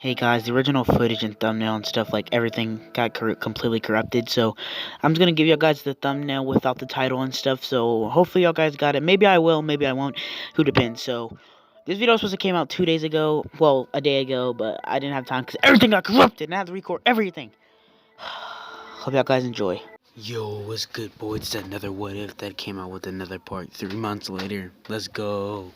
Hey guys, the original footage and thumbnail and stuff, like everything got completely corrupted, so I'm just gonna give you guys the thumbnail without the title and stuff, so hopefully y'all guys got it. Maybe I will, maybe I won't, who depends. So this video was supposed to came out 2 days ago, well, a day ago, but I didn't have time because everything got corrupted and I had to record everything. Hope y'all guys enjoy. Yo, what's good, boy? It's another What If that came out with another part 3 months later. Let's go.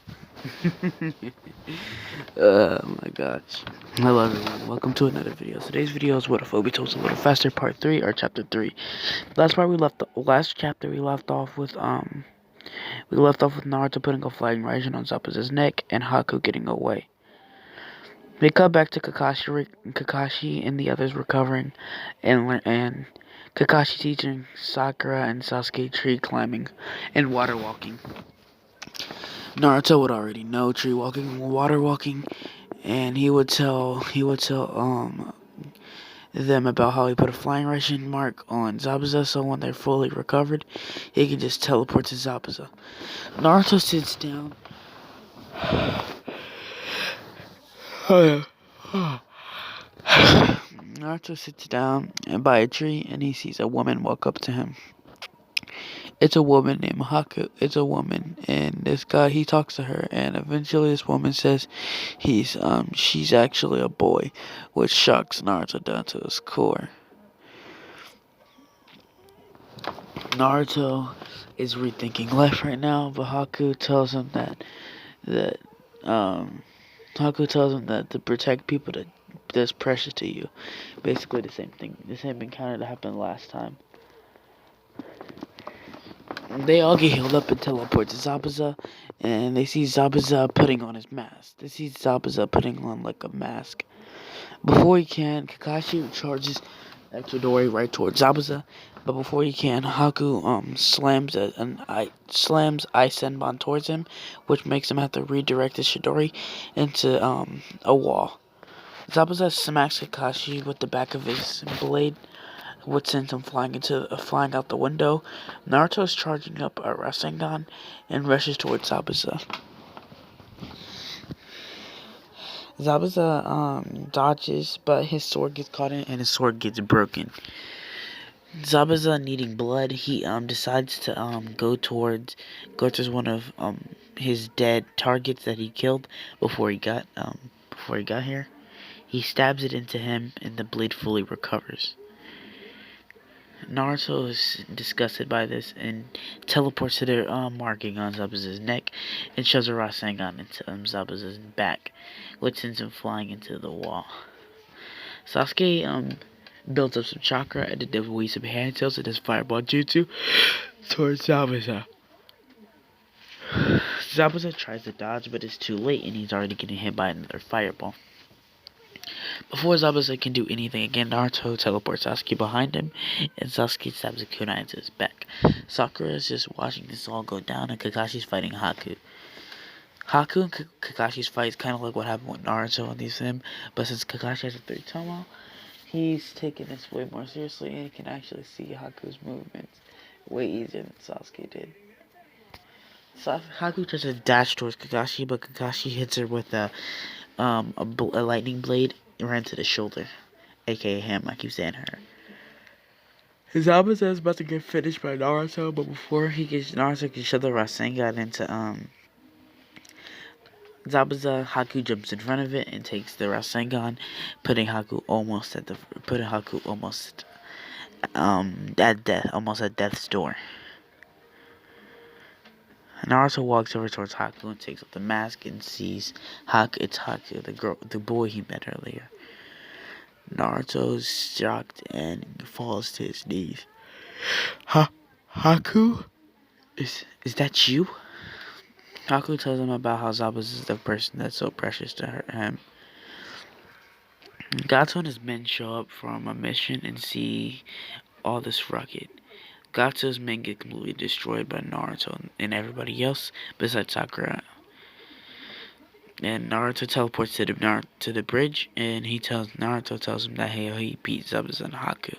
Oh my gosh. Hello everyone, welcome to another video. Today's video is What If Obito's a little faster, part 3 or chapter 3. Last chapter we left off with Naruto putting a flying ration on Zabuza's neck and Haku getting away. They cut back to Kakashi and the others recovering and Kakashi teaching Sakura and Sasuke tree climbing and water walking. Naruto would already know tree walking and water walking, and he would tell them about how he put a flying ration mark on Zabuza, so when they're fully recovered, he can just teleport to Zabuza. Naruto sits down. Naruto sits down by a tree and he sees a woman walk up to him. It's a woman named Haku. It's a woman, and this guy, he talks to her, and eventually this woman says she's actually a boy, which shocks Naruto down to his core. Naruto is rethinking life right now, but Haku tells him that to protect people that's precious to you. Basically the same thing, the same encounter that happened last time. They all get healed up and teleport to Zabuza, and they see Zabuza putting on his mask. They see Zabuza putting on like a mask. Before he can, Kakashi charges Chidori right towards Zabuza, but before he can, Haku slams Ice Senbon towards him, which makes him have to redirect his Chidori into a wall. Zabuza smacks Kakashi with the back of his blade, which sends him flying out the window. Naruto's charging up a Rasengan and rushes towards Zabuza. Zabuza dodges, but his sword gets caught in and his sword gets broken. Zabuza needing blood, he decides to go towards one of his dead targets that he killed before he got here. He stabs it into him and the blade fully recovers. Naruto is disgusted by this and teleports to the marking on Zabuza's neck and shoves a Rasengan into Zabuza's back, which sends him flying into the wall. Sasuke builds up some chakra and then waves some hand tails and his fireball jutsu towards Zabuza. Zabuza tries to dodge, but it's too late and he's already getting hit by another fireball. Before Zabuza can do anything again, Naruto teleports Sasuke behind him, and Sasuke stabs a kunai into his back. Sakura is just watching this all go down, and Kakashi's fighting Haku. Haku and Kakashi's fight is kind of like what happened with Naruto and these them, but since Kakashi has a 3-tomo, he's taking this way more seriously, and he can actually see Haku's movements way easier than Sasuke did. Haku tries to dash towards Kakashi, but Kakashi hits her with a lightning blade right to the shoulder, aka him. I keep saying her. Zabuza is about to get finished by Naruto, but before Naruto can shove the Rasengan into Zabuza, Haku jumps in front of it and takes the Rasengan, putting Haku almost at death's door. Naruto walks over towards Haku and takes off the mask and sees it's Haku, the boy he met earlier. Naruto's shocked and falls to his knees. Haku? Is that you? Haku tells him about how Zabuza is the person that's so precious to him. Gato and his men show up from a mission and see all this rugged. Gato's men get completely destroyed by Naruto and everybody else besides Sakura. And Naruto teleports to the bridge, and Naruto tells him that he beat Zabuza and Haku.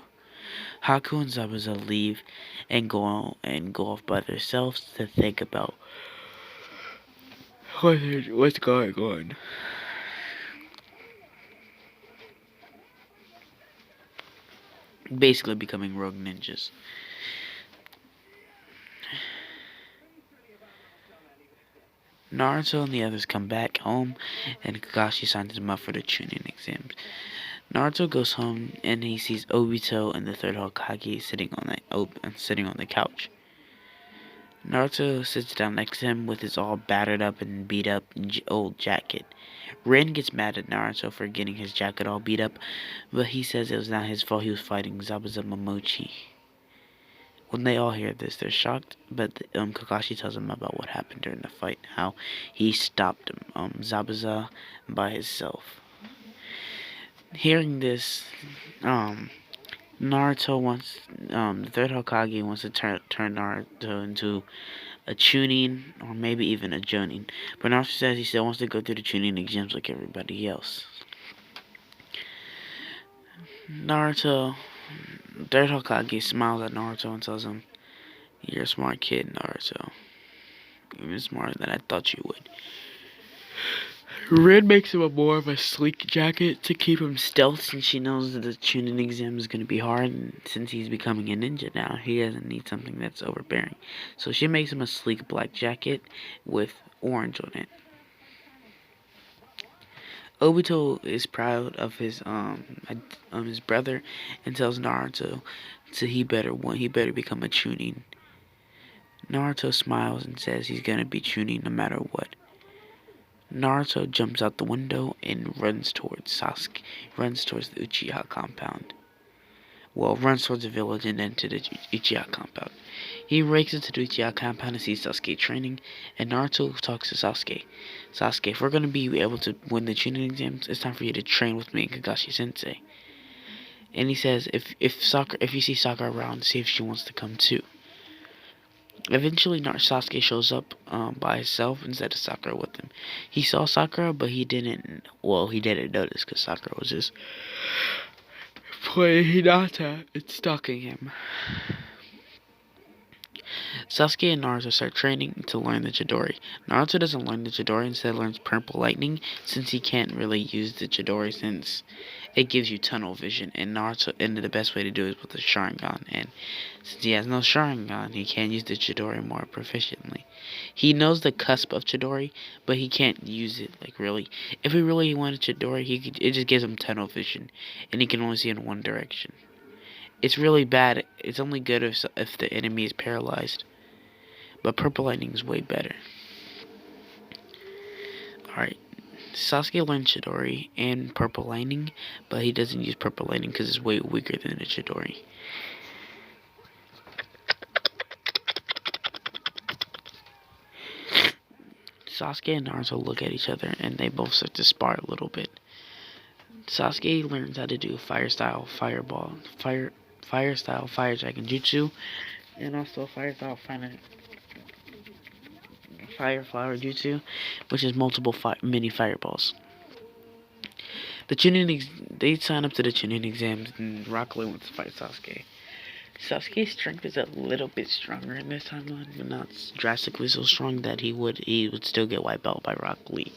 Haku and Zabuza leave and go off by themselves to think about what's going on. basically becoming rogue ninjas. Naruto and the others come back home, and Kakashi signs them up for the chunin exams. Naruto goes home and he sees Obito and the third Hokage sitting on the couch. Naruto sits down next to him with his all battered up and beat up old jacket. Rin gets mad at Naruto for getting his jacket all beat up, but he says it was not his fault. He was fighting Zabuza Momochi. When they all hear this, they're shocked, but Kakashi tells them about what happened during the fight, how he stopped Zabuza by himself. Hearing this, Naruto wants, the third Hokage wants to turn Naruto into a chunin, or maybe even a jonin. But Naruto says he still wants to go through the chunin exams like everybody else. Naruto, third Hokage, smiles at Naruto and tells him, "You're a smart kid, Naruto. Even smarter than I thought you would." Rin makes him more of a sleek jacket to keep him stealth, since she knows that the chunin exam is going to be hard, and since he's becoming a ninja now, he doesn't need something that's overbearing. So she makes him a sleek black jacket with orange on it. Obito is proud of his brother and tells Naruto he better become a chunin. Naruto smiles and says he's gonna be chunin no matter what. Naruto jumps out the window and runs towards the Uchiha compound. Well, runs towards the village and then to the Uchiha compound. He races to the Uchiha compound and sees Sasuke training, and Naruto talks to Sasuke. "Sasuke, if we're going to be able to win the Chunin exams, it's time for you to train with me and Kakashi-sensei." And he says, if you see Sakura around, see if she wants to come too. Eventually, Sasuke shows up by himself instead of Sakura with him. He saw Sakura, but he didn't notice because Sakura was just playing Hinata and stalking him. Sasuke and Naruto start training to learn the Chidori. Naruto doesn't learn the Chidori, instead learns Purple Lightning, since he can't really use the Chidori since it gives you tunnel vision, and the best way to do it is with the Sharingan, and since he has no Sharingan, he can't use the Chidori more proficiently. He knows the cusp of Chidori, but he can't use it, like, really. If he really wanted Chidori, it just gives him tunnel vision, and he can only see in one direction. It's really bad. It's only good if the enemy is paralyzed. But Purple Lightning is way better. Alright. Sasuke learned Chidori and Purple Lightning, but he doesn't use Purple Lightning because it's way weaker than the Chidori. Sasuke and Naruto look at each other and they both start to spar a little bit. Sasuke learns how to do fire style fire dragon jutsu, and also fire style fire flower jutsu, which is multiple mini fireballs. They sign up to the Chunin exams, and Rock Lee wants to fight Sasuke. Sasuke's strength is a little bit stronger in this timeline, but not drastically so strong that he would still get wiped out by Rock Lee.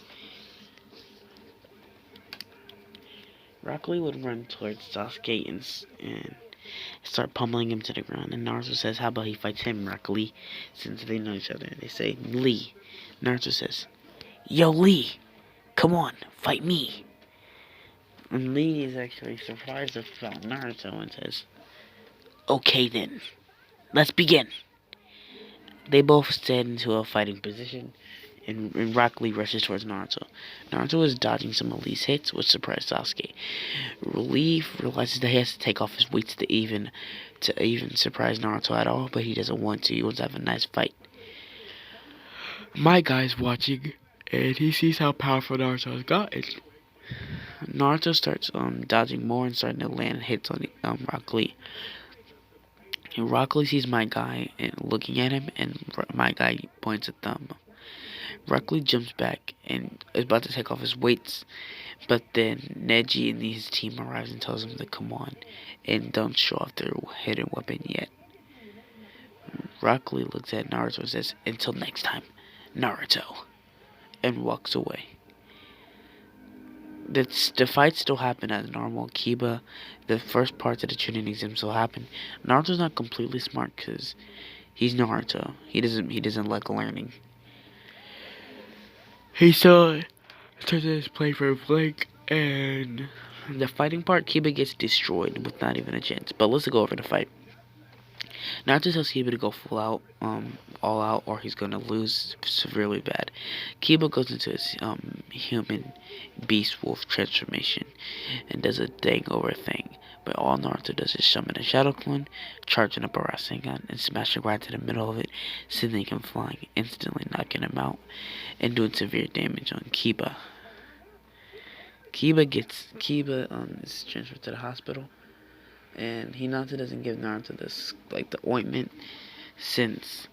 Rock Lee would run towards Sasuke and start pummeling him to the ground, and Naruto says, "How about he fights him, Rock Lee?" Since they know each other, they say, "Lee." Naruto says, "Yo, Lee, come on, fight me." And Lee is actually surprised about Naruto and says, "Okay then, let's begin." They both stand into a fighting position, and Rock Lee rushes towards Naruto. Naruto is dodging some of Lee's hits, which surprise Sasuke. Lee realizes that he has to take off his weights to even surprise Naruto at all, but he doesn't want to. He wants to have a nice fight. My guy's watching, and he sees how powerful Naruto's gotten. Naruto starts dodging more and starting to land hits on Rock Lee. And Rock Lee sees my guy and looking at him, and my guy points a thumb. Rock Lee jumps back and is about to take off his weights, but then Neji and his team arrives and tells him to come on and don't show off their hidden weapon yet. Rock Lee looks at Naruto and says, "Until next time, Naruto," and walks away. the fights still happen as normal. Kiba, the first parts of the chunin exam still happen. Naruto's not completely smart because he's Naruto. He doesn't like learning. He still turns his play for blank, and the fighting part, Kiba gets destroyed with not even a chance. But let's go over the fight. Naruto tells Kiba to go all out, or he's gonna lose severely bad. Kiba goes into his human beast wolf transformation and does a thing over thing. But all Naruto does is summon a shadow clone, charging up a Rasengan, and smashing right to the middle of it, sending him flying, instantly knocking him out, and doing severe damage on Kiba. Kiba is transferred to the hospital, and Hinata doesn't give Naruto this the ointment since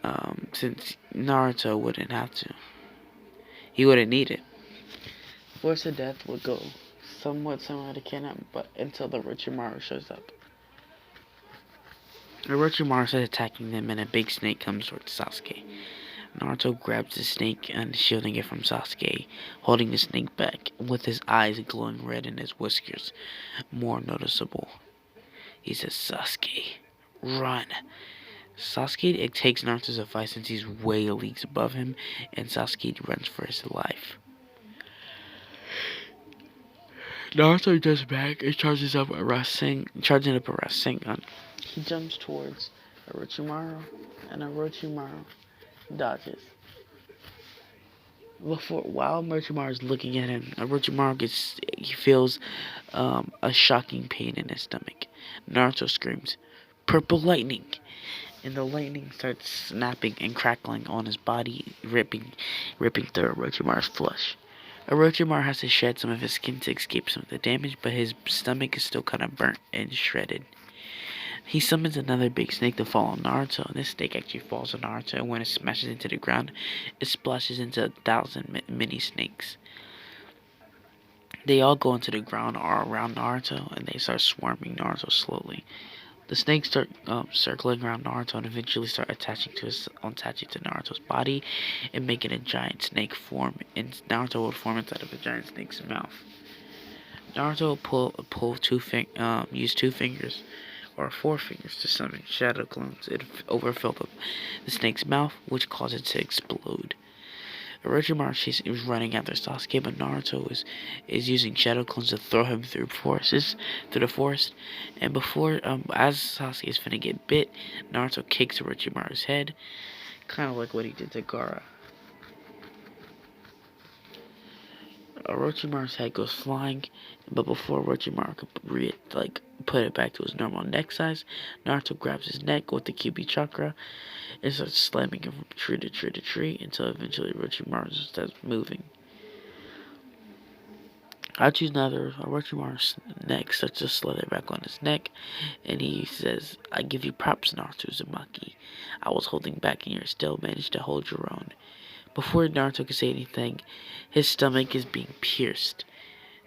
Naruto wouldn't have to. He wouldn't need it. Force of Death would go somewhat similar to Kenan, but until the Orochimaru shows up. Orochimaru starts attacking them, and a big snake comes towards Sasuke. Naruto grabs the snake and shielding it from Sasuke, holding the snake back, with his eyes glowing red and his whiskers more noticeable. He says, "Sasuke, run." Sasuke takes Naruto's advice since he's way leagues above him, and Sasuke runs for his life. Naruto does back and charging up a Rasengan. He jumps towards Orochimaru, and Orochimaru dodges. While Orochimaru is looking at him, he feels a shocking pain in his stomach. Naruto screams, "Purple lightning!" And the lightning starts snapping and crackling on his body, ripping through Orochimaru's flesh. Orochimaru has to shed some of his skin to escape some of the damage, but his stomach is still kind of burnt and shredded. He summons another big snake to fall on Naruto, and this snake actually falls on Naruto, and when it smashes into the ground, it splashes into 1,000 mini snakes. They all go into the ground around Naruto, and they start swarming Naruto slowly. The snakes start circling around Naruto and eventually start attaching to Naruto's body and making a giant snake form. And Naruto will form inside of a giant snake's mouth. Naruto will use 2 fingers or 4 fingers to summon shadow clones and overfill the snake's mouth, which causes it to explode. Orochimaru is running after Sasuke, but Naruto is using shadow clones to throw him through the forest. And as Sasuke is finna get bit, Naruto kicks Orochimaru's head, kind of like what he did to Gaara. Orochimaru's head goes flying, but before Orochimaru could put it back to his normal neck size, Naruto grabs his neck with the Kyuubi chakra and starts slamming him from tree to tree to tree until eventually Orochimaru starts moving. Orochimaru's neck starts to slither back on his neck, and he says, "I give you props, Naruto Uzumaki. I was holding back and you still managed to hold your own." Before Naruto can say anything, his stomach is being pierced.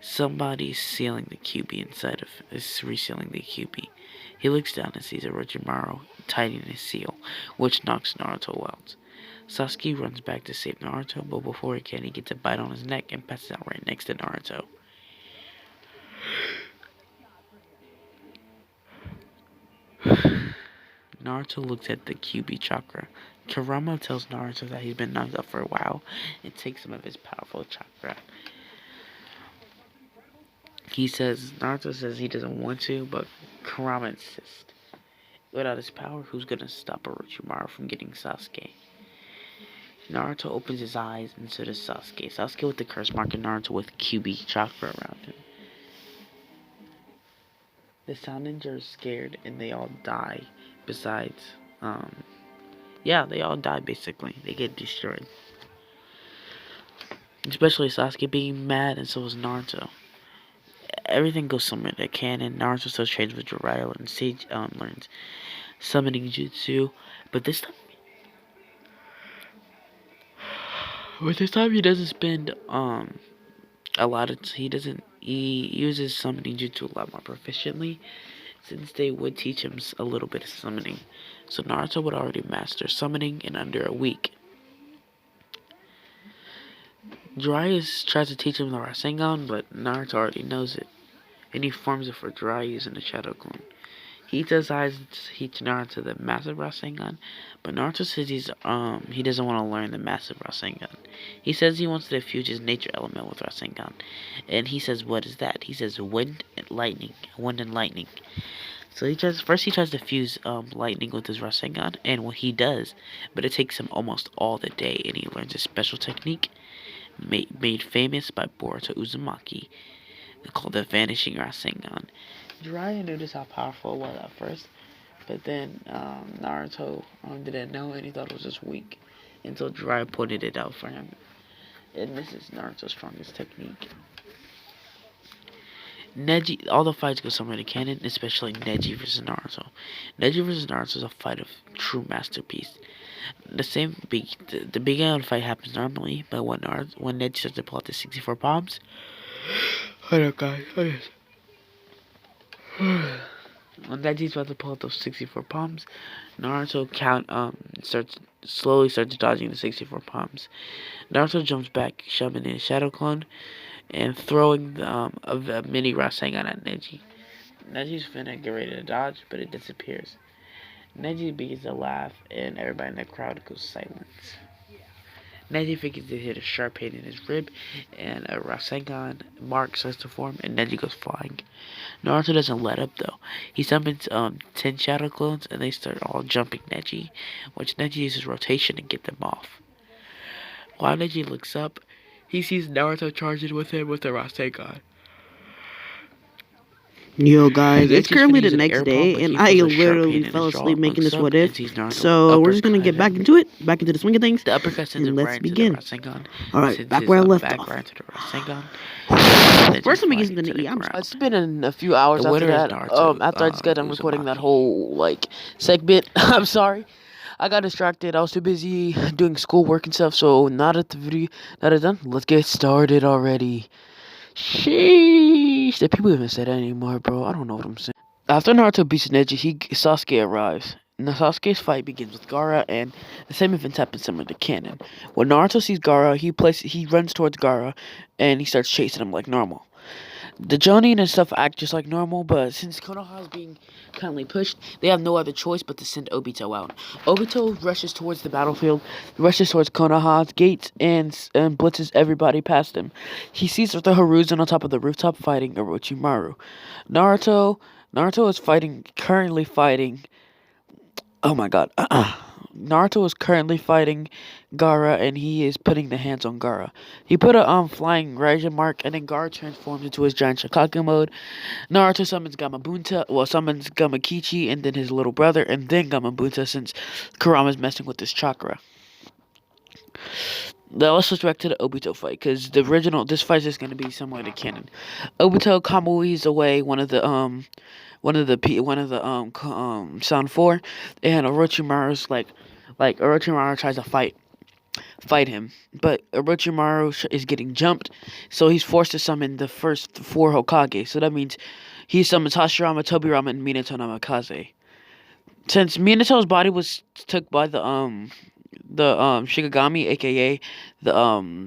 Somebody's sealing the Kyuubi resealing the Kyuubi. He looks down and sees Orochimaru tightening his seal, which knocks Naruto out. Sasuke runs back to save Naruto, but before he can, he gets a bite on his neck and passes out right next to Naruto. Naruto looks at the Kyuubi chakra. Kurama tells Naruto that he's been knocked out for a while and takes some of his powerful chakra. Naruto says he doesn't want to, but Kurama insists. Without his power, who's gonna stop Orochimaru from getting Sasuke? Naruto opens his eyes, and so does Sasuke. Sasuke with the curse mark and Naruto with Kyuubi chakra around him. The Sound Ninja are scared, and they all die. Besides, they all die basically. They get destroyed. Especially Sasuke being mad, and so is Naruto. Everything goes somewhere to canon. Naruto still trains with Jiraiya and Sage learns summoning jutsu, but this time he doesn't spend he uses summoning jutsu a lot more proficiently, since they would teach him a little bit of summoning. So Naruto would already master summoning in under a week. Jiraiya tries to teach him the Rasengan, but Naruto already knows it, and he forms it for Jiraiya using the Shadow Clone. He decides to teach Naruto the Massive Rasengan, but Naruto says he doesn't want to learn the Massive Rasengan. He says he wants to fuse his nature element with Rasengan, and he says, "What is that?" He says, "Wind and lightning, wind and lightning." So he tries to fuse lightning with his Rasengan, and what he does, but it takes him almost all the day, and he learns a special technique made famous by Boruto Uzumaki, called the Vanishing Rasengan. Jiraiya noticed how powerful it was at first, but then Naruto didn't know, and he thought it was just weak until Jiraiya pointed it out for him. And this is Naruto's strongest technique. Neji, all the fights go somewhere to canon, especially Neji versus Naruto. Neji versus Naruto is a fight of true masterpiece. The beginning of the fight happens normally, but when Neji starts to pull out the 64 bombs, hold up, guys. When Neji's about to pull out those 64 bombs, Naruto slowly starts dodging the 64 bombs. Naruto jumps back, shoving in his Shadow Clone, and throwing a mini Rasengan at Neji. Neji's finna get ready to dodge, but it disappears. Neji begins to laugh, and everybody in the crowd goes silent. Neji figures to hit a sharp hit in his rib, and a Rasengan mark starts to form, and Neji goes flying. Naruto doesn't let up though. He summons 10 Shadow Clones, and they start all jumping Neji, which Neji uses rotation to get them off. While Neji looks up, he sees Naruto charging with him with the Rasengan. Yo guys, it's currently the next day, and I literally fell asleep making this what if, so we're just gonna get back into it, back into the swing of things, and let's begin. Alright, back where I left off. First, let me get into the It's been a few hours after that, after I just got done recording that whole, segment. I'm sorry. I got distracted. I was too busy doing schoolwork and stuff, so not at done. Let's get started already. Sheesh. That people even say that anymore, bro. I don't know what I'm saying. After Naruto beats Neji, Sasuke arrives. Now Sasuke's fight begins with Gaara, and the same events happen similar to canon. When Naruto sees Gaara, he runs towards Gaara, and he starts chasing him like normal. The Jonin and stuff act just like normal, but since Konoha is being kindly pushed, they have no other choice but to send Obito out. Obito rushes towards the battlefield, rushes towards Konoha's gates, and blitzes everybody past him. He sees the Hiruzen on top of the rooftop fighting Orochimaru. Naruto is currently fighting. Oh my god. Naruto is currently fighting Gaara, and he is putting the hands on Gaara. He put a flying Raijin mark, and then Gaara transforms into his giant Shikage mode. Naruto summons Gamakichi, and then his little brother, and then Gamabunta, since Kurama's messing with his chakra. Now let's switch back to the Obito fight, because this fight is going to be similar to canon. Obito Kamui's away one of the Sound 4, and Orochimaru's Orochimaru tries to fight him, but Orochimaru is getting jumped, so he's forced to summon the first 4 Hokage. So that means he summons Hashirama, Tobirama, and Minato Namikaze. Since Minato's body was took by the Shikigami, aka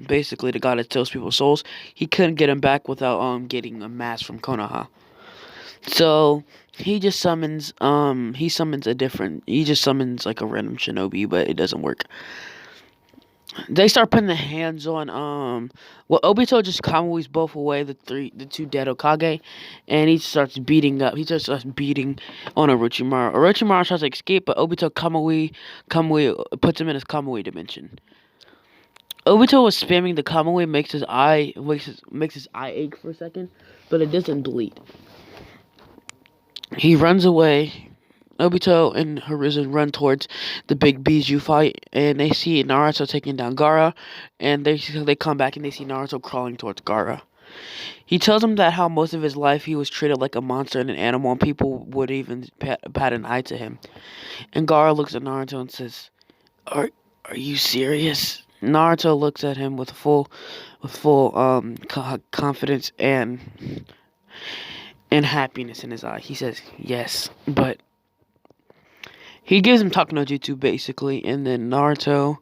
basically the god that steals people's souls, he couldn't get him back without getting a mask from Konoha. So he just summons like a random shinobi, but it doesn't work. They start putting the hands on Obito just Kamui's both away, the 2 dead Hokage, and he starts beating on Orochimaru. Orochimaru tries to escape, but Obito Kamui puts him in his Kamui dimension. Obito was spamming the Kamui, makes his eye ache for a second, but it doesn't bleed. He runs away. Obito and Hiruzen run towards the big Biju fight, and they see Naruto taking down Gaara, and they come back and they see Naruto crawling towards Gaara. He tells him that how most of his life he was treated like a monster and an animal, and people would even pat an eye to him. And Gaara looks at Naruto and says, "Are you serious?" Naruto looks at him with full confidence and happiness in his eye. He says, "Yes, but..." He gives him Talk no Jutsu, basically, and then Naruto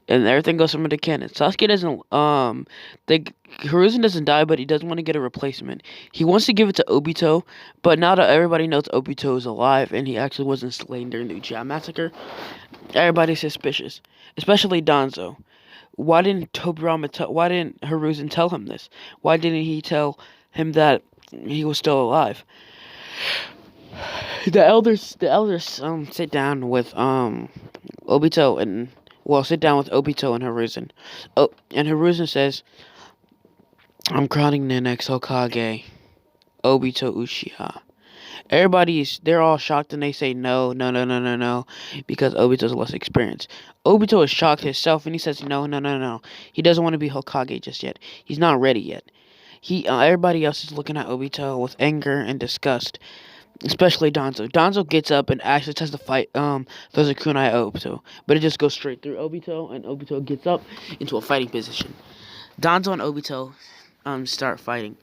and everything goes from the cannon. Sasuke doesn't Hiruzen doesn't die, but he doesn't want to get a replacement. He wants to give it to Obito, but now that everybody knows Obito is alive and he actually wasn't slain during the Uchiha massacre, everybody's suspicious, especially Danzo. Why didn't why didn't Hiruzen tell him this? Why didn't he tell him that he was still alive? The elders sit down with Obito and sit down with Obito and Hiruzen. Oh, and Hiruzen says, "I'm crowning the next Hokage, Obito Uchiha." They're all shocked and they say no, no, no, no, no, no, because Obito's less experienced. Obito is shocked himself and he says no, no, no, no. He doesn't want to be Hokage just yet. He's not ready yet. Everybody else is looking at Obito with anger and disgust, especially Danzo. Danzo gets up and actually tries to fight. Throws a kunai at Obito, but it just goes straight through Obito, and Obito gets up into a fighting position. Danzo and Obito start fighting.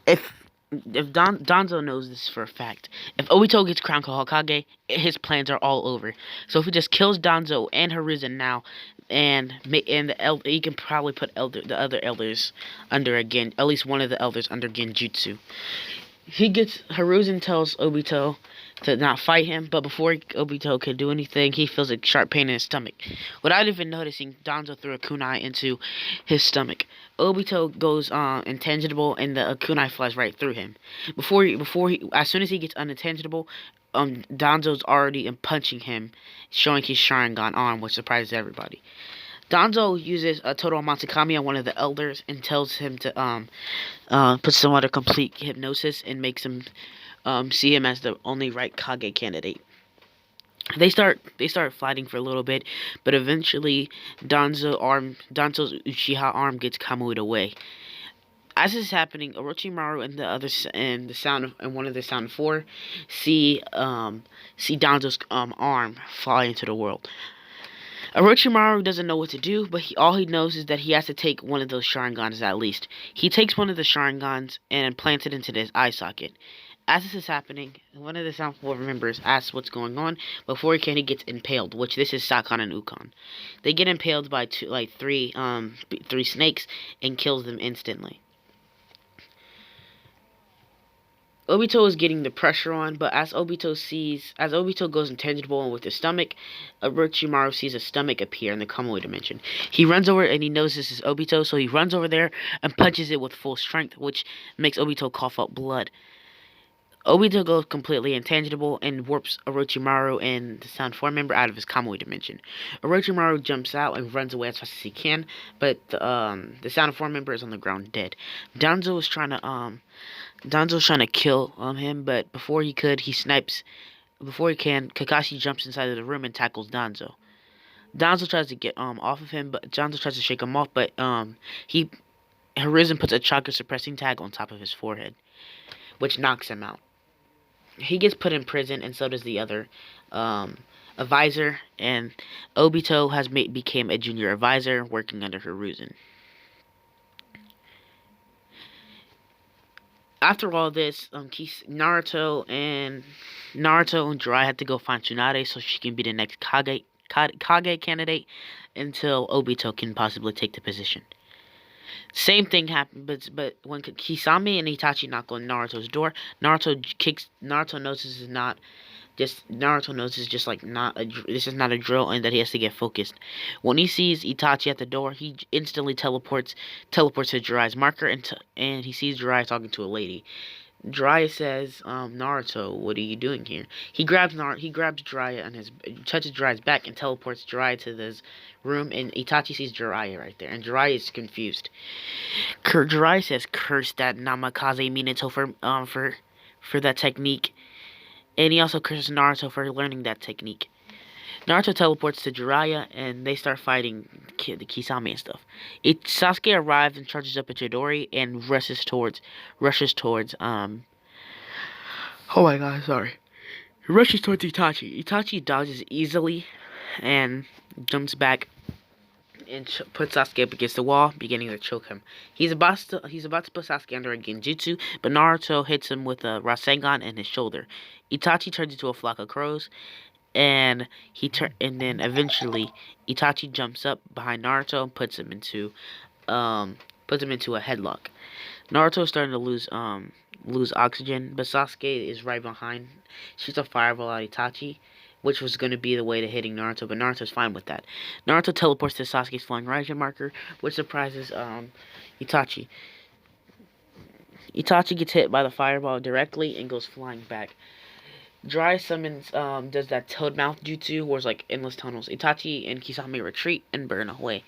If Danzo knows this for a fact, if Obito gets crowned Hokage, his plans are all over. So if he just kills Danzo and Hiruzen now, he can probably put the other elders under again, at least one of the elders under Genjutsu. Hiruzen tells Obito to not fight him, but before Obito can do anything, he feels a sharp pain in his stomach. Without even noticing, Danzo threw a kunai into his stomach. Obito goes intangible, and the kunai flies right through him. As soon as he gets unintangible, Danzo's already punching him, showing his Sharingan arm, which surprises everybody. Danzo uses a total Matsukami on one of the elders and tells him to put some other complete hypnosis and makes him see him as the only right Kage candidate. They start fighting for a little bit, but eventually Danzo's Uchiha arm gets kamui'd away. As this is happening, Orochimaru and one of the Sound 4 see Danzo's arm fly into the world. Orochimaru doesn't know what to do, but all he knows is that he has to take one of those Sharingans at least. He takes one of the Sharingans and implants it into his eye socket. As this is happening, one of the Sound 4 members asks what's going on. Before he gets impaled, which this is Sakon and Ukon. They get impaled by three snakes and kills them instantly. Obito is getting the pressure on, but as Obito goes intangible with his stomach, Orochimaru sees a stomach appear in the Kamui dimension. He runs over and he knows this is Obito, so he runs over there and punches it with full strength, which makes Obito cough up blood. Obito goes completely intangible and warps Orochimaru and the Sound 4 member out of his Kamui dimension. Orochimaru jumps out and runs away as fast as he can, but the Sound 4 member is on the ground dead. Danzo's trying to kill him, but before he can, Kakashi jumps inside of the room and tackles Danzo. Danzo tries to get off of him, but Danzo tries to shake him off, but Hiruzen puts a chakra suppressing tag on top of his forehead, which knocks him out. He gets put in prison, and so does the other advisor, and Obito became a junior advisor working under Hiruzen. After all this, Naruto and Jiraiya had to go find Tsunade so she can be the next Kage candidate until Obito can possibly take the position. Same thing happened, but when Kisame and Itachi knock on Naruto's door, Naruto knows this is not a drill and that he has to get focused. When he sees Itachi at the door, he instantly teleports to Jiraiya's marker and he sees Jiraiya talking to a lady. Jiraiya says, Naruto, what are you doing here? He grabs Jiraiya and touches Jiraiya's back and teleports Jiraiya to this room, and Itachi sees Jiraiya right there, and Jiraiya is confused. Jiraiya says, curse that Namikaze Minato for that technique, and he also curses Naruto for learning that technique. Naruto teleports to Jiraiya, and they start fighting the Kisame and stuff. Sasuke arrives and charges up at Chidori and rushes towards, oh my god, sorry. He rushes towards Itachi. Itachi dodges easily and jumps back and puts Sasuke up against the wall, beginning to choke him. He's about to put Sasuke under a Genjutsu, but Naruto hits him with a Rasengan in his shoulder. Itachi turns into a flock of crows, and and then eventually Itachi jumps up behind Naruto and puts him into a headlock. Naruto's starting to lose oxygen, but Sasuke is right behind. Shoots a fireball at Itachi, which was going to be the way to hitting Naruto, but Naruto's fine with that. Naruto teleports to Sasuke's flying Raijin marker, which surprises Itachi. Itachi gets hit by the fireball directly and goes flying back. Dry summons does that toad mouth jutsu, where it's like endless tunnels. Itachi and Kisame retreat and burn away.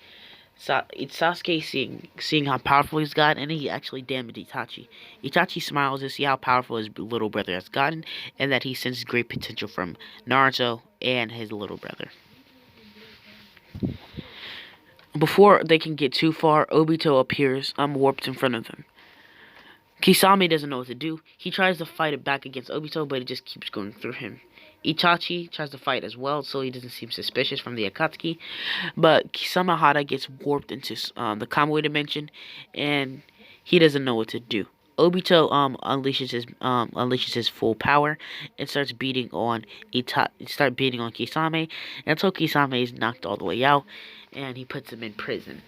Sasuke seeing how powerful he's gotten, and he actually damaged Itachi. Itachi smiles to see how powerful his little brother has gotten, and that he senses great potential from Naruto and his little brother. Before they can get too far, Obito appears, warped in front of them. Kisame doesn't know what to do. He tries to fight it back against Obito, but it just keeps going through him. Itachi tries to fight as well, so he doesn't seem suspicious from the Akatsuki. But Samahara gets warped into the Kamui dimension, and he doesn't know what to do. Obito unleashes his full power and starts beating on Kisame until Kisame is knocked all the way out, and he puts him in prison.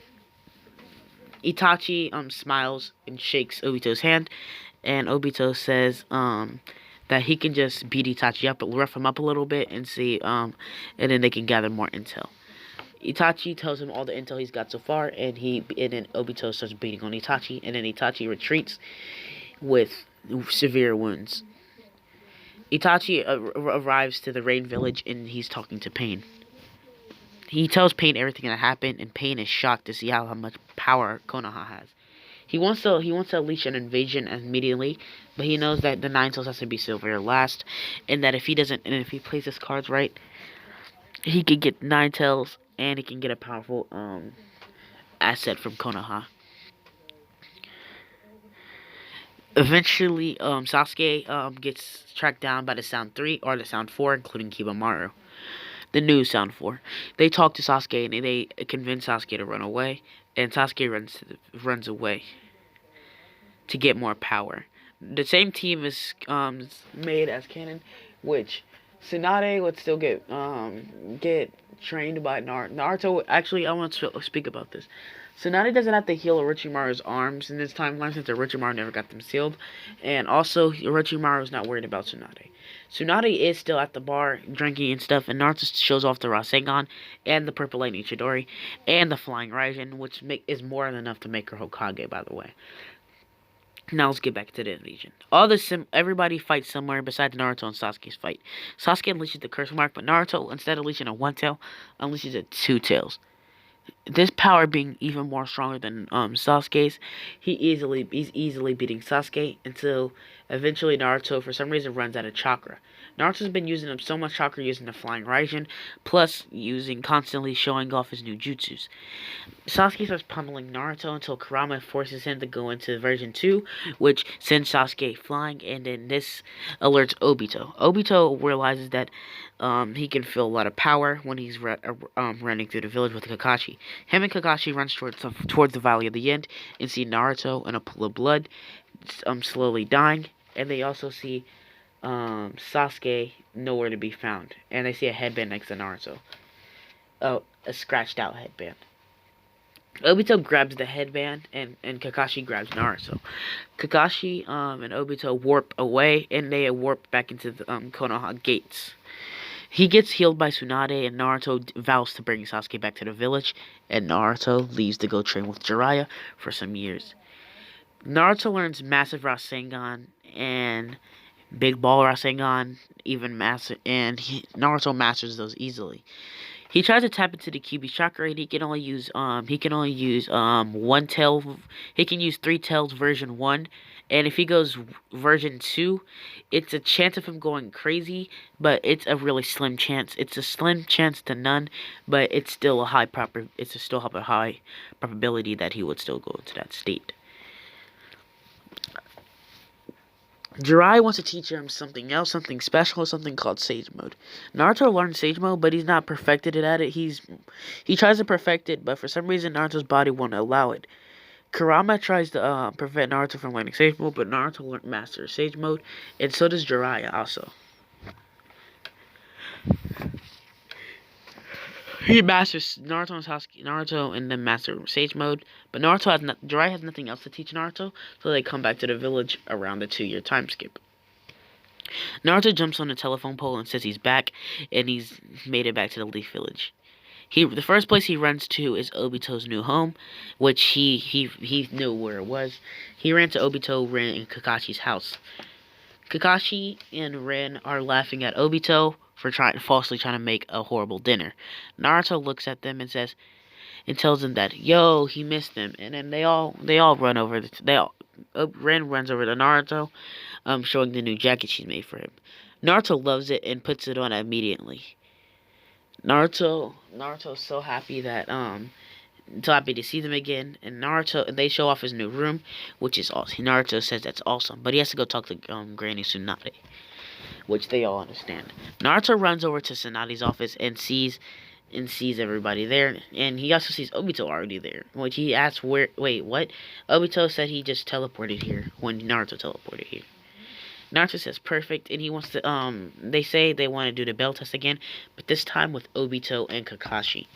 Itachi smiles and shakes Obito's hand, and Obito says that he can just beat Itachi up, rough him up a little bit, and see, and then they can gather more intel. Itachi tells him all the intel he's got so far, and then Obito starts beating on Itachi, and then Itachi retreats with severe wounds. Itachi arrives to the Rain Village, and he's talking to Pain. He tells Pain everything that happened, and Pain is shocked to see how much power Konoha has. He wants to unleash an invasion immediately, but he knows that the Nine Tails has to be silver last, and that if he plays his cards right, he could get Nine Tails, and he can get a powerful asset from Konoha. Eventually, Sasuke gets tracked down by the Sound 3 or the Sound 4, including Kiba-Maru. The new Sound 4. They talk to Sasuke and they convince Sasuke to run away, and Sasuke runs away to get more power. The same team is made as canon, which Tsunade would still get trained by Naruto. Actually, I want to speak about this. Tsunade doesn't have to heal Orochimaru's arms in this timeline since Orochimaru never got them sealed, and also Orochimaru is not worried about Tsunade. Tsunade is still at the bar drinking and stuff, and Naruto shows off the Rasengan and the Purple Lightning Chidori and the Flying Raijin, which is more than enough to make her Hokage, by the way. Now let's get back to the invasion. Everybody fights somewhere besides Naruto and Sasuke's fight. Sasuke unleashes the curse mark, but Naruto, instead of unleashing a one tail, unleashes a two tails. This power being even more stronger than Sasuke's, he's easily beating Sasuke until eventually Naruto, for some reason, runs out of chakra. Naruto's been using up so much chakra using the Flying Raijin, plus constantly showing off his new jutsus. Sasuke starts pummeling Naruto until Kurama forces him to go into version 2, which sends Sasuke flying, and then this alerts Obito. Obito realizes that he can feel a lot of power when he's running through the village with Kakashi. Him and Kakashi runs towards the Valley of the End and see Naruto in a pool of blood, slowly dying, and they also see Sasuke nowhere to be found, and they see a headband next to Naruto. A scratched out headband. Obito grabs the headband, and Kakashi grabs Naruto. Kakashi and Obito warp away, and they warp back into the Konoha gates. He gets healed by Tsunade, and Naruto vows to bring Sasuke back to the village, and Naruto leaves to go train with Jiraiya for some years. Naruto learns massive Rasengan and Big Ball Rasengan, Naruto masters those easily. He tries to tap into the Kyuubi chakra, and he can only use one tail. He can use 3 tails version 1, and if he goes version 2, it's a chance of him going crazy, but it's a really slim chance. It's a slim chance to none, but it's still a high probability that he would still go into that state. Jiraiya wants to teach him something else, something special, something called Sage Mode. Naruto learned Sage Mode, but he's not perfected at it. He tries to perfect it, but for some reason Naruto's body won't allow it. Kurama tries to prevent Naruto from learning Sage Mode, but Naruto masters Sage Mode, and so does Jiraiya also. He masters Naruto and Sasuke, Naruto, and then master Sage mode. But Jiraiya has nothing else to teach Naruto, so they come back to the village around the 2-year time skip. Naruto jumps on the telephone pole and says he's back, and he's made it back to the Leaf Village. The first place he runs to is Obito's new home, which he knew where it was. He ran to Obito, Rin, and Kakashi's house. Kakashi and Rin are laughing at Obito for falsely trying to make a horrible dinner. Naruto looks at them and tells them that he missed them, and then they all run over. Rin runs over to Naruto, showing the new jacket she's made for him. Naruto loves it and puts it on immediately. Naruto's so happy to see them again, and they show off his new room, which is awesome. Naruto says that's awesome, but he has to go talk to Granny Tsunade, which they all understand. Naruto runs over to Tsunade's office and sees everybody there, and he also sees Obito already there, which he asks what? Obito said he just teleported here when Naruto teleported here. Naruto says perfect, and he wants to, they say they want to do the bell test again, but this time with Obito and Kakashi.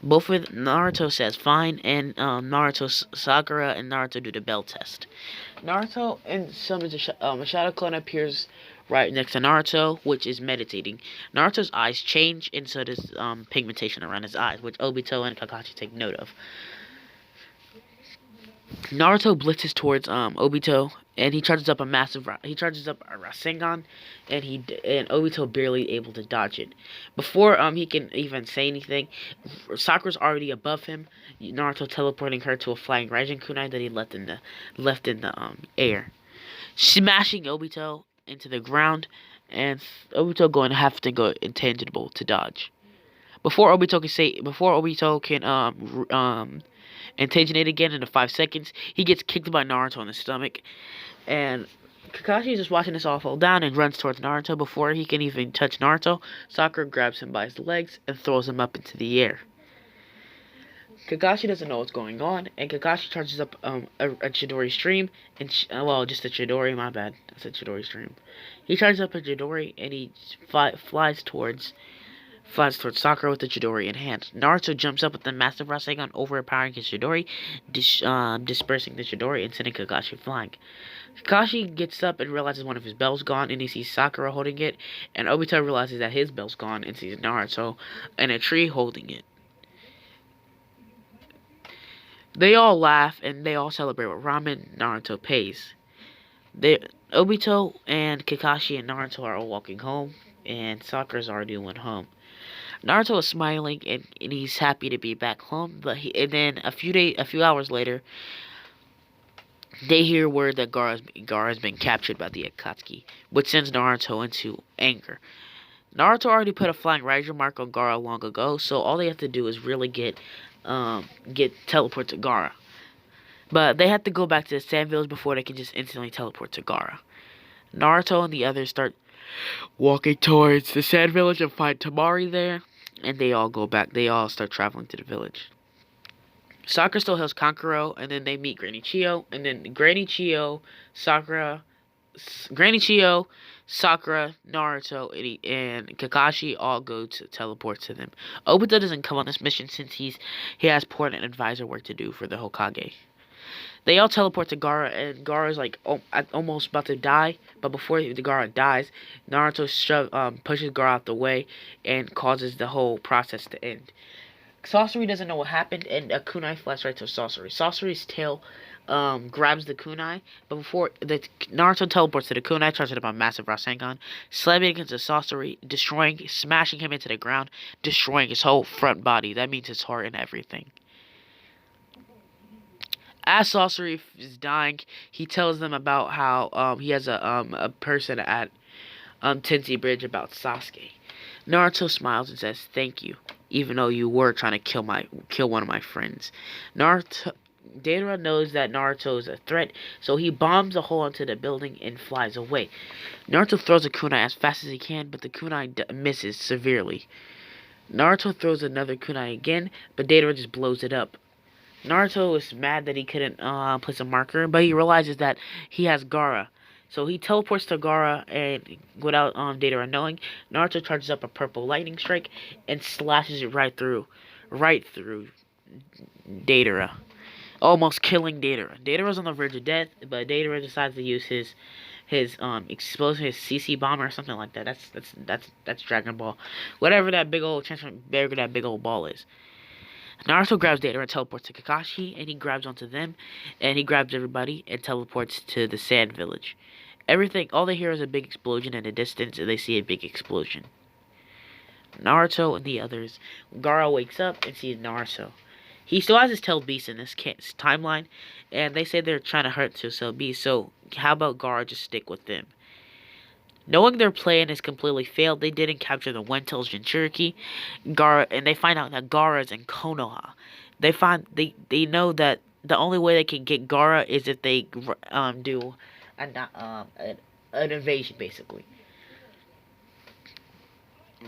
Naruto says fine, and Sakura and Naruto do the bell test. Naruto and summons a shadow clone appears right next to Naruto, which is meditating. Naruto's eyes change, and so does pigmentation around his eyes, which Obito and Kakashi take note of. Naruto blitzes towards Obito, and he charges up a Rasengan, and Obito barely able to dodge it. Before he can even say anything, Sakura's already above him. Naruto teleporting her to a flying Raijin kunai that he left in the air, smashing Obito into the ground, and Obito going to have to go intangible to dodge. Before Obito can intentionate again in 5 seconds, he gets kicked by Naruto in the stomach, and Kakashi is just watching this all fall down and runs towards Naruto. Before he can even touch Naruto, Sakura grabs him by his legs and throws him up into the air. Kakashi doesn't know what's going on, and Kakashi charges up a Chidori stream, and just a Chidori, my bad, that's a Chidori stream. He charges up a Chidori, and he flies towards Sakura with the Chidori in hand. Naruto jumps up with the massive Rasengan, overpowering his Chidori, dispersing the Chidori and sending Kakashi flying. Kakashi gets up and realizes one of his bells gone, and he sees Sakura holding it, and Obito realizes that his bell's gone and sees Naruto in a tree holding it. They all laugh, and they all celebrate with ramen Naruto pays. Obito and Kakashi and Naruto are all walking home, and Sakura's already went home. Naruto is smiling, and he's happy to be back home. And then a few hours later, they hear word that Gaara has been captured by the Akatsuki, which sends Naruto into anger. Naruto already put a flying Raijin mark on Gaara long ago, so all they have to do is really get teleport to Gaara. But they have to go back to the Sand Village before they can just instantly teleport to Gaara. Naruto and the others start walking towards the Sand Village and find Tamari there, and they all go back. They all start traveling to the village. Sakura still hails Kankuro, and then they meet Granny Chiyo, and then Granny Chiyo, Sakura, Naruto, and Kakashi all go to teleport to them. Obito doesn't come on this mission since he has important advisor work to do for the Hokage. They all teleport to Gaara, and Gaara's like almost about to die, but before the Gaara dies, Naruto pushes Gaara out the way and causes the whole process to end. Sasori doesn't know what happened, and a kunai flies right to Sasori. Sasori's tail grabs the kunai, but before Naruto teleports to the kunai, charges up a massive Rasengan, slamming against the Sasori, smashing him into the ground, destroying his whole front body. That means his heart and everything. As Sasori is dying, he tells them about how he has a person at Tensei Bridge about Sasuke. Naruto smiles and says thank you, even though you were trying to kill one of my friends. Deidara knows that Naruto is a threat, so he bombs a hole into the building and flies away. Naruto throws a kunai as fast as he can, but the kunai misses severely. Naruto throws another kunai again, but Deidara just blows it up. Naruto is mad that he couldn't place a marker, but he realizes that he has Gaara. So he teleports to Gaara, and without Deidara knowing, Naruto charges up a purple lightning strike and slashes it right through Deidara, almost killing Deidara. Deidara's on the verge of death, but Deidara decides to use his explosion, his CC bomber or something like that. That's Dragon Ball, whatever that big old bigger that big old ball is. Naruto grabs Deidara and teleports to Kakashi, and he grabs onto them, and he grabs everybody and teleports to the Sand Village. All they hear is a big explosion in the distance, and they see a big explosion. Naruto and the others. Gaara wakes up and sees Naruto. He still has his tail beast in this timeline, and they say they're trying to hurt his tail beast, so how about Gaara just stick with them? Knowing their plan has completely failed, they didn't capture the One-Tails Jinchuriki. And they find out that Gaara is in Konoha. They know that the only way they can get Gaara is if they do an invasion, basically.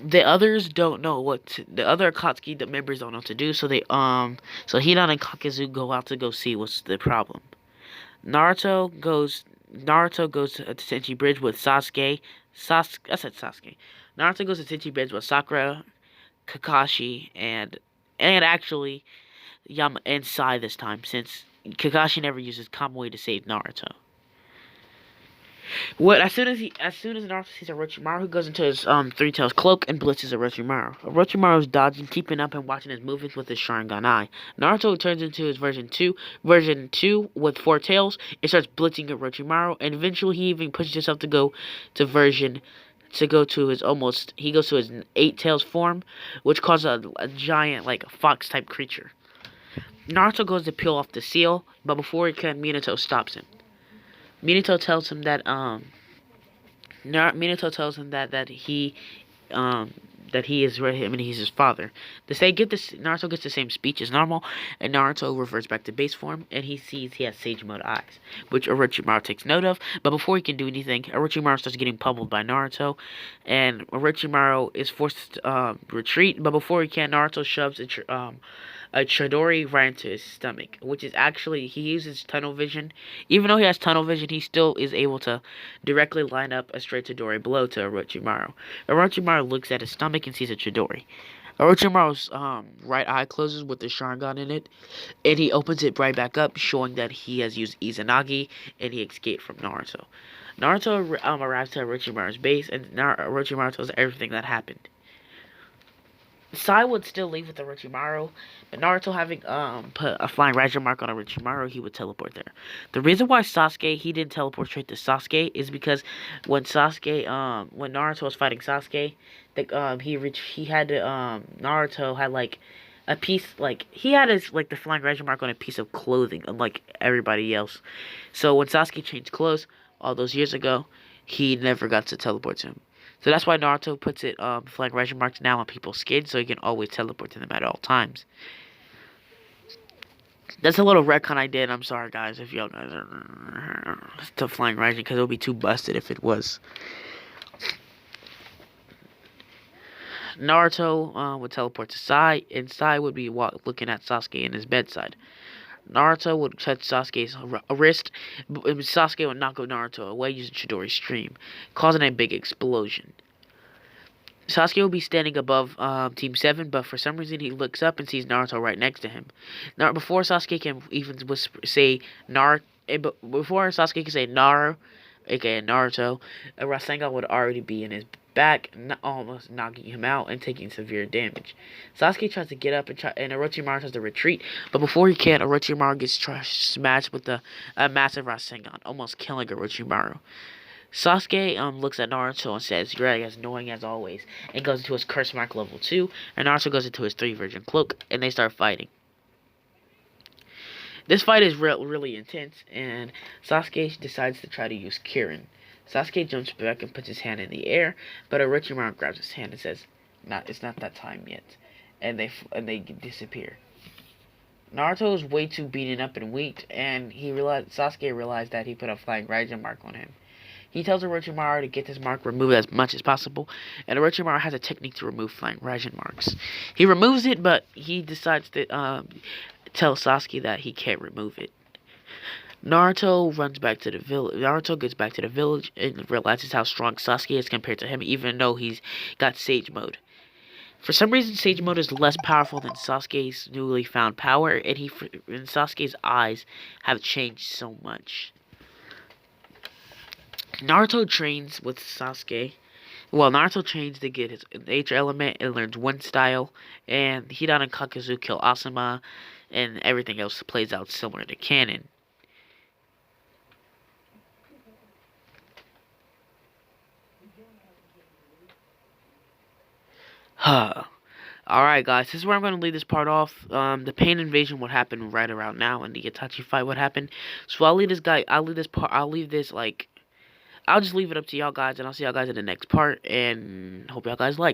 The others don't know the other Akatsuki members don't know what to do, so Hidan and Kakezu go out to go see what's the problem. Naruto goes to Tenchi Bridge with Sasuke. I said Sasuke. Naruto goes to Tenchi Bridge with Sakura, Kakashi, and actually and Sai this time, since Kakashi never uses Kamui to save Naruto. As soon as Naruto sees Orochimaru, he goes into his Three-Tails cloak and blitzes Orochimaru. Orochimaru's dodging, keeping up, and watching his movements with his Sharingan eye. Naruto turns into his version 2 with 4 tails, and starts blitzing Orochimaru, and eventually he even pushes himself to go to his 8 tails form, which causes a giant, like, fox type creature. Naruto goes to peel off the seal, but before he can, Minato stops him. Minato tells him that he is ready. I mean, he's his father. Naruto gets the same speech as normal, and Naruto reverts back to base form, and he sees he has Sage Mode eyes, which Orochimaru takes note of. But before he can do anything, Orochimaru starts getting pummeled by Naruto, and Orochimaru is forced to retreat. But before he can, Naruto shoves a Chidori right into his stomach, which is actually, he uses tunnel vision. Even though he has tunnel vision, he still is able to directly line up a straight Chidori blow to Orochimaru. Orochimaru looks at his stomach and sees a Chidori. Orochimaru's right eye closes with the Sharingan in it, and he opens it right back up, showing that he has used Izanagi, and he escaped from Naruto. Naruto arrives to Orochimaru's base, and Orochimaru tells everything that happened. Sai would still leave with Orochimaru, but Naruto having put a flying Raijin mark on Orochimaru, he would teleport there. The reason why he didn't teleport straight to Sasuke is because when Naruto was fighting Sasuke, Naruto had like a piece, like he had the flying Raijin mark on a piece of clothing, unlike everybody else. So when Sasuke changed clothes all those years ago, he never got to teleport to him. So that's why Naruto puts flying Raijin marks now on people's skin, so he can always teleport to them at all times. That's a little retcon I did. I'm sorry, guys, if y'all guys are to flying Raijin, because it would be too busted if it was. Naruto would teleport to Sai, and Sai would be looking at Sasuke in his bedside. Naruto would touch Sasuke's wrist, but Sasuke would knock Naruto away using Chidori Stream, causing a big explosion. Sasuke will be standing above Team 7, but for some reason he looks up and sees Naruto right next to him. Now, before Sasuke can even say Naru, aka Naruto, a Rasengan would already be in his back, almost knocking him out and taking severe damage. Sasuke tries to get up and Orochimaru tries to retreat, but before he can, Orochimaru gets smashed with a massive Rasengan, almost killing Orochimaru. Sasuke looks at Naruto and says, "You're as annoying as always," and goes into his curse mark level 2, and Naruto goes into his 3 version cloak, and they start fighting. This fight is really intense, and Sasuke decides to try to use Kirin. Sasuke jumps back and puts his hand in the air, but Orochimaru grabs his hand and says, "It's not that time yet," and they disappear. Naruto is way too beaten up and weak, and Sasuke realized that he put a flying Raijin mark on him. He tells Orochimaru to get this mark removed as much as possible, and Orochimaru has a technique to remove flying Raijin marks. He removes it, but he decides to tell Sasuke that he can't remove it. Naruto runs back to the village. Naruto gets back to the village and realizes how strong Sasuke is compared to him, even though he's got Sage Mode. For some reason, Sage Mode is less powerful than Sasuke's newly found power, and Sasuke's eyes have changed so much. Naruto trains with Sasuke. Well, Naruto trains to get his nature element and learns one style, and Hidan and Kakazu kill Asuma, and everything else plays out similar to canon. Alright guys, this is where I'm going to leave this part off. The Pain invasion would happen right around now, and the Itachi fight would happen. So I'll leave this I'll just leave it up to y'all guys, and I'll see y'all guys in the next part, and hope y'all guys like.